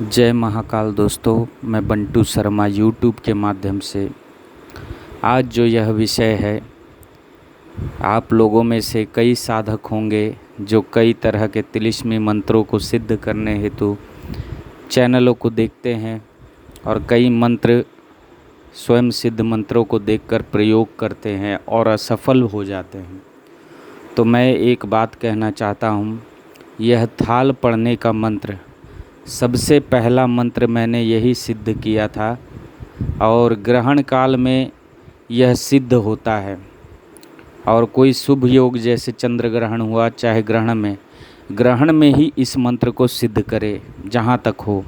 जय महाकाल दोस्तों, मैं बंटू शर्मा यूट्यूब के माध्यम से आज जो यह विषय है, आप लोगों में से कई साधक होंगे जो कई तरह के तिलिस्मी मंत्रों को सिद्ध करने हेतु चैनलों को देखते हैं और कई मंत्र स्वयं सिद्ध मंत्रों को देखकर प्रयोग करते हैं और असफल हो जाते हैं। तो मैं एक बात कहना चाहता हूँ, यह थाल पढ़ने का मंत्र सबसे पहला मंत्र मैंने यही सिद्ध किया था और ग्रहण काल में यह सिद्ध होता है। और कोई शुभ योग जैसे चंद्र ग्रहण हुआ, चाहे ग्रहण में ही इस मंत्र को सिद्ध करे जहाँ तक हो।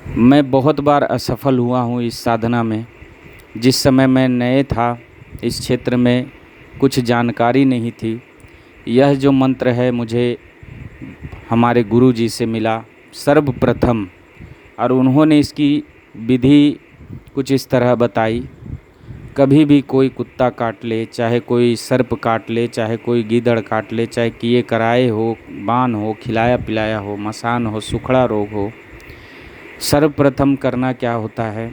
मैं बहुत बार असफल हुआ हूँ इस साधना में। जिस समय मैं नए था इस क्षेत्र में, कुछ जानकारी नहीं थी। यह जो मंत्र है मुझे हमारे गुरु जी से मिला सर्वप्रथम, और उन्होंने इसकी विधि कुछ इस तरह बताई। कभी भी कोई कुत्ता काट ले, चाहे कोई सर्प काट ले, चाहे कोई गीदड़ काट ले, चाहे किए कराए हो, बान हो, खिलाया पिलाया हो, मसान हो, सुखड़ा रोग हो, सर्वप्रथम करना क्या होता है,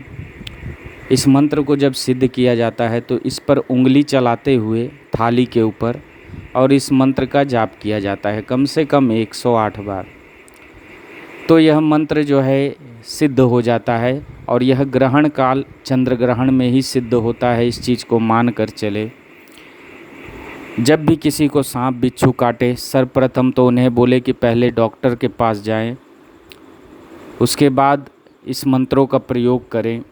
इस मंत्र को जब सिद्ध किया जाता है तो इस पर उंगली चलाते हुए थाली के ऊपर और इस मंत्र का जाप किया जाता है कम से कम 108 बार। तो यह मंत्र जो है सिद्ध हो जाता है और यह ग्रहण काल चंद्र ग्रहण में ही सिद्ध होता है। इस चीज़ को मान कर चले। जब भी किसी को सांप बिच्छू काटे, सर्वप्रथम तो उन्हें बोले कि पहले डॉक्टर के पास जाएं, उसके बाद इस मंत्रों का प्रयोग करें।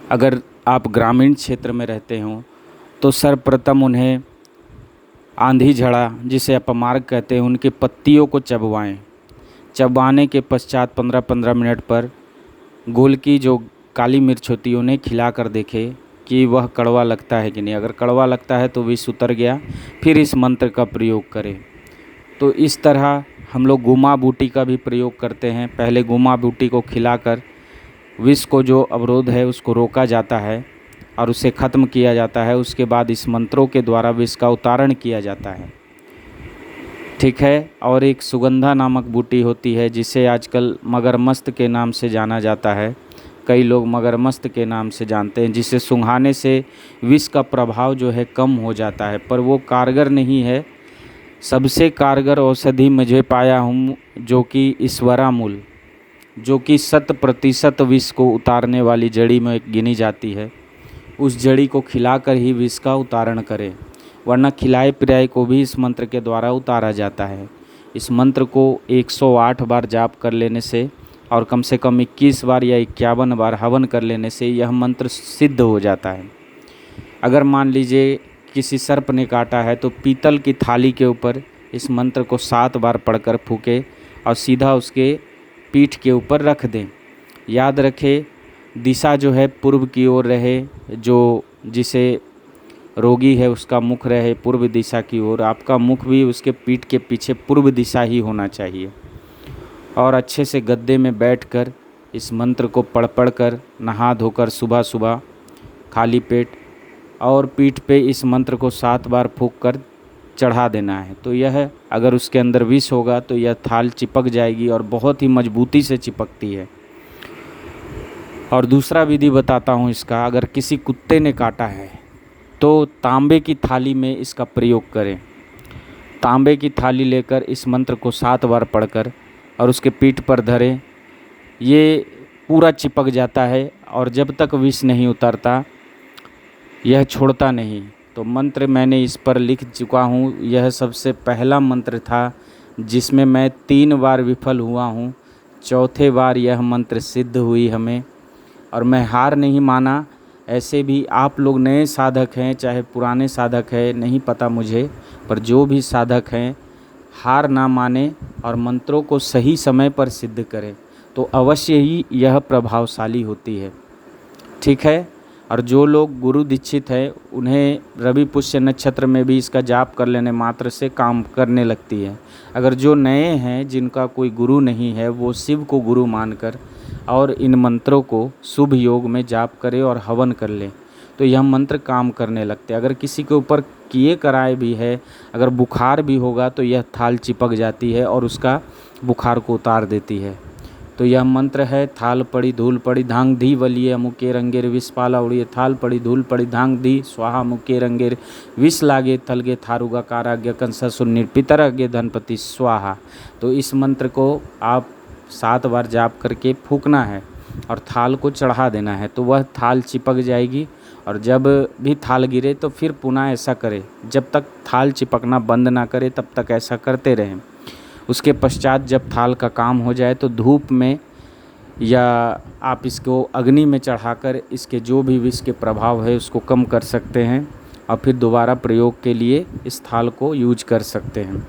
अगर आप ग्रामीण क्षेत्र में रहते हों तो सर्वप्रथम उन्हें आंधी झड़ा, जिसे अपमार्ग कहते हैं, उनके पत्तियों को चबवाएं। चबाने के पश्चात 15-15 मिनट पर गोल की जो काली मिर्च होती है उन्हें खिला कर देखें कि वह कड़वा लगता है कि नहीं। अगर कड़वा लगता है तो विष उतर गया, फिर इस मंत्र का प्रयोग करें। तो इस तरह हम लोग गुमा बूटी का भी प्रयोग करते हैं। पहले गुमा बूटी को खिलाकर विष को जो अवरोध है उसको रोका जाता है और उसे ख़त्म किया जाता है। उसके बाद इस मंत्रों के द्वारा विष का उतारण किया जाता है, ठीक है। और एक सुगंधा नामक बूटी होती है जिसे आजकल मगरमस्त के नाम से जाना जाता है। कई लोग मगरमस्त के नाम से जानते हैं, जिसे सूंघाने से विष का प्रभाव जो है कम हो जाता है, पर वो कारगर नहीं है। सबसे कारगर औषधि मुझे पाया हूँ जो कि ईश्वरामूल, जो कि 100% विष को उतारने वाली जड़ी में गिनी जाती है। उस जड़ी को खिलाकर ही विष का उतारण करें, वरना खिलाए पिलाए को भी इस मंत्र के द्वारा उतारा जाता है। इस मंत्र को 108 बार जाप कर लेने से और कम से कम 21 बार या 51 बार हवन कर लेने से यह मंत्र सिद्ध हो जाता है। अगर मान लीजिए किसी सर्प ने काटा है तो पीतल की थाली के ऊपर इस मंत्र को 7 बार पढ़कर फूके और सीधा उसके पीठ के ऊपर रख दें। याद रखें, दिशा जो है पूर्व की ओर रहे। जो जिसे रोगी है उसका मुख रहे पूर्व दिशा की ओर। आपका मुख भी उसके पीठ के पीछे पूर्व दिशा ही होना चाहिए। और अच्छे से गद्दे में बैठकर इस मंत्र को पढ़ कर नहा धोकर सुबह सुबह खाली पेट और पीठ पे इस मंत्र को 7 बार फूंक कर चढ़ा देना है। तो यह अगर उसके अंदर विष होगा तो यह थाल चिपक जाएगी और बहुत ही मजबूती से चिपकती है। और दूसरा विधि बताता हूँ इसका। अगर किसी कुत्ते ने काटा है तो तांबे की थाली में इसका प्रयोग करें। तांबे की थाली लेकर इस मंत्र को 7 बार पढ़कर और उसके पीठ पर धरें। ये पूरा चिपक जाता है और जब तक विष नहीं उतरता यह छोड़ता नहीं। तो मंत्र मैंने इस पर लिख चुका हूँ। यह सबसे पहला मंत्र था जिसमें मैं 3 बार विफल हुआ हूँ। चौथे बार यह मंत्र सिद्ध हुई हमें और मैं हार नहीं माना। ऐसे भी आप लोग नए साधक हैं चाहे पुराने साधक हैं, नहीं पता मुझे, पर जो भी साधक हैं हार ना माने और मंत्रों को सही समय पर सिद्ध करें तो अवश्य ही यह प्रभावशाली होती है, ठीक है। और जो लोग गुरु दीक्षित हैं उन्हें रवि पुष्य नक्षत्र में भी इसका जाप कर लेने मात्र से काम करने लगती है। अगर जो नए हैं जिनका कोई गुरु नहीं है वो शिव को गुरु मानकर और इन मंत्रों को शुभ योग में जाप करें और हवन कर लें तो यह मंत्र काम करने लगते हैं। अगर किसी के ऊपर किए कराए भी है, अगर बुखार भी होगा तो यह थाल चिपक जाती है और उसका बुखार को उतार देती है। तो यह मंत्र है, थाल पड़ी धूल पड़ी धांग धी वलिय मुके रंगेर विष पाला उड़िए, थाल पड़ी धूल पड़ी धांग धी स्वाहा मुके रंगेर विष लागे थलगे थारुगा काराग्य कंसा सुन्नीर पितरग्य धनपति स्वाहा। तो इस मंत्र को आप 7 बार जाप करके फूकना है और थाल को चढ़ा देना है, तो वह थाल चिपक जाएगी। और जब भी थाल गिरे तो फिर पुनः ऐसा करें, जब तक थाल चिपकना बंद ना करे तब तक ऐसा करते रहें। उसके पश्चात जब थाल का काम हो जाए तो धूप में या आप इसको अग्नि में चढ़ाकर इसके जो भी विष के प्रभाव है उसको कम कर सकते हैं और फिर दोबारा प्रयोग के लिए इस थाल को यूज कर सकते हैं।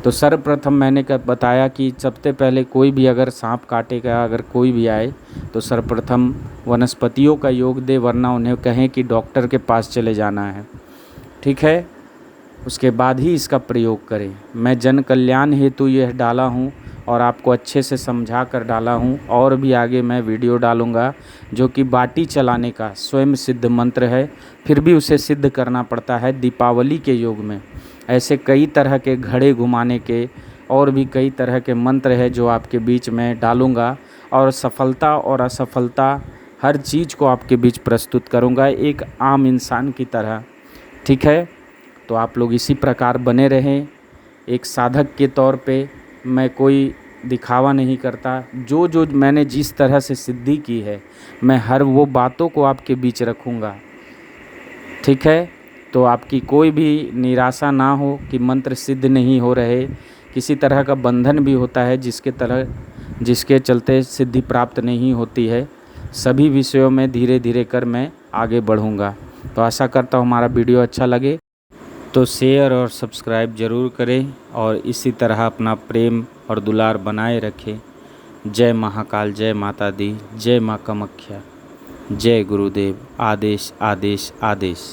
तो सर्वप्रथम मैंने बताया कि सबसे पहले कोई भी अगर सांप काटेगा, अगर कोई भी आए तो सर्वप्रथम वनस्पतियों का योग दे, वरना उन्हें कहें कि डॉक्टर के पास चले जाना है, ठीक है। उसके बाद ही इसका प्रयोग करें। मैं जन कल्याण हेतु यह डाला हूँ और आपको अच्छे से समझा कर डाला हूँ। और भी आगे मैं वीडियो डालूँगा जो कि बाटी चलाने का स्वयं सिद्ध मंत्र है, फिर भी उसे सिद्ध करना पड़ता है दीपावली के योग में। ऐसे कई तरह के घड़े घुमाने के और भी कई तरह के मंत्र है जो आपके बीच में डालूँगा और सफलता और असफलता हर चीज़ को आपके बीच प्रस्तुत करूँगा एक आम इंसान की तरह, ठीक है। तो आप लोग इसी प्रकार बने रहें। एक साधक के तौर पे मैं कोई दिखावा नहीं करता, जो मैंने जिस तरह से सिद्धि की है मैं हर वो बातों को आपके बीच रखूँगा, ठीक है। तो आपकी कोई भी निराशा ना हो कि मंत्र सिद्ध नहीं हो रहे। किसी तरह का बंधन भी होता है जिसके चलते सिद्धि प्राप्त नहीं होती है। सभी विषयों में धीरे धीरे कर मैं आगे बढ़ूँगा। तो आशा करता हूँ हमारा वीडियो अच्छा लगे तो शेयर और सब्सक्राइब ज़रूर करें और इसी तरह अपना प्रेम और दुलार बनाए रखें। जय महाकाल, जय माता दी, जय माँ कामाख्या, जय गुरुदेव। आदेश आदेश आदेश।